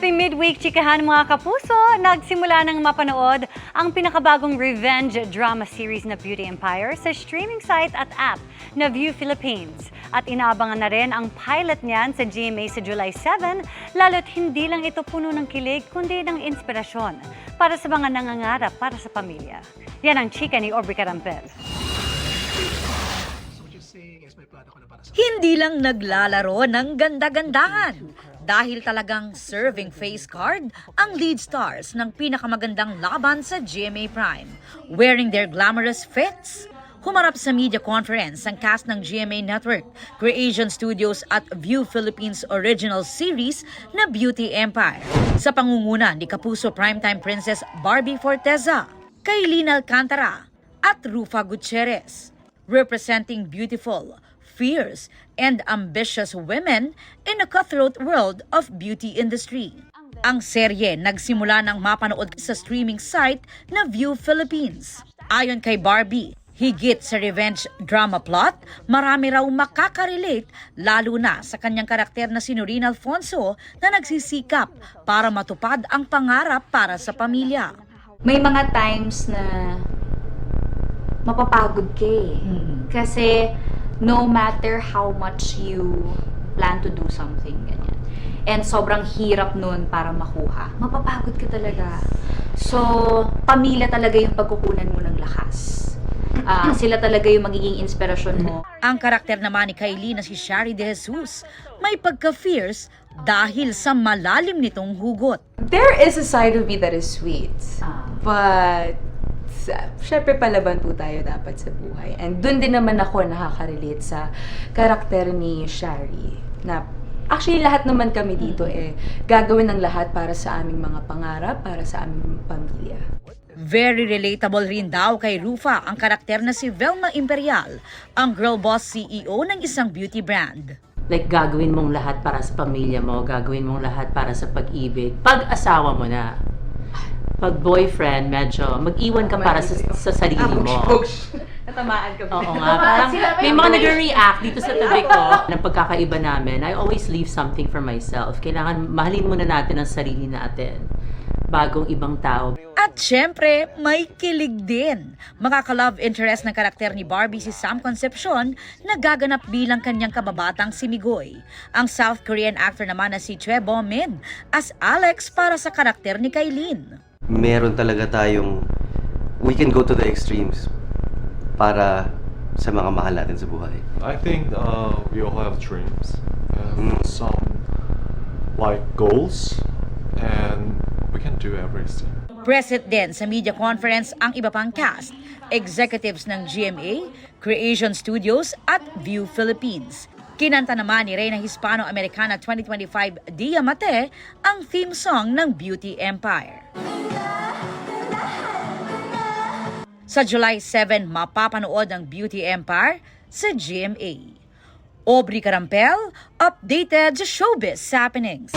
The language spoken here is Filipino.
Happy midweek, chikahan mga kapuso! Nagsimula ng mapanood ang pinakabagong revenge drama series na Beauty Empire sa streaming site at app na View Philippines. At inaabangan na rin ang pilot niyan sa GMA sa July 7, lalo't hindi lang ito puno ng kilig kundi ng inspirasyon para sa mga nangangarap para sa pamilya. Yan ang chika ni Aubrey Carampel. Hindi lang naglalaro ng ganda-gandahan dahil talagang serving face card ang lead stars ng pinakamagandang laban sa GMA Prime. Wearing their glamorous fits, humarap sa media conference ang cast ng GMA Network, Creation Studios at View Philippines original series na Beauty Empire. Sa pangunguna ni Kapuso Primetime Princess Barbie Forteza, Kailin Alcantara at Rufa Gutierrez, representing beautiful, fierce, and ambitious women in a cutthroat world of beauty industry. Ang serye nagsimula ng mapanood sa streaming site na View Philippines. Ayon kay Barbie, higit sa revenge drama plot, marami raw makaka-relate lalo na sa kanyang karakter na si Noreen Alfonso na nagsisikap para matupad ang pangarap para sa pamilya. May mga times na mapapagod ka eh. Kasi no matter how much you plan to do something, ganyan. And sobrang hirap nun para makuha. Mapapagod ka talaga. So, pamilya talaga yung pagkukunan mo ng lakas. Sila talaga yung magiging inspirasyon mo. Ang karakter naman ni Kailin na si Shari De Jesus may pagka-fierce dahil sa malalim nitong hugot. There is a side of me that is sweet. But syempre palaban po tayo dapat sa buhay. And dun din naman ako nakaka-relate sa karakter ni Shari. Na actually lahat naman kami dito gagawin ng lahat para sa aming mga pangarap, para sa aming pamilya. Very relatable rin daw kay Rufa ang karakter na si Velma Imperial, ang girl boss CEO ng isang beauty brand. Like, gagawin mong lahat para sa pamilya mo, gagawin mong lahat para sa pag-ibig. Pag-asawa mo na, pag-boyfriend, medyo mag-iwan ka para sa sarili mo. Natamaan ka ba? Oo nga, parang may mga nag-react dito sa tabi ko. Ng pagkakaiba namin, I always leave something for myself. Kailangan mahalin muna natin ang sarili natin bagong ibang tao. At syempre, may kilig din. Makaka-love interest ng karakter ni Barbie si Sam Concepcion na gaganap bilang kanyang kababatang si Migoy. Ang South Korean actor naman na si Choi Bo-min as Alex para sa karakter ni Kailin. Meron talaga tayong, we can go to the extremes para sa mga mahal natin sa buhay. I think we all have dreams and some like goals, and we can do everything. Present din sa media conference ang iba pang cast, executives ng GMA, Creation Studios at View Philippines. Kinanta naman ni Reyna Hispano-Americana 2025 Dia Mate ang theme song ng Beauty Empire. Sa July 7, mapapanood ang Beauty Empire sa GMA. Aubrey Carampel, updated sa showbiz happenings.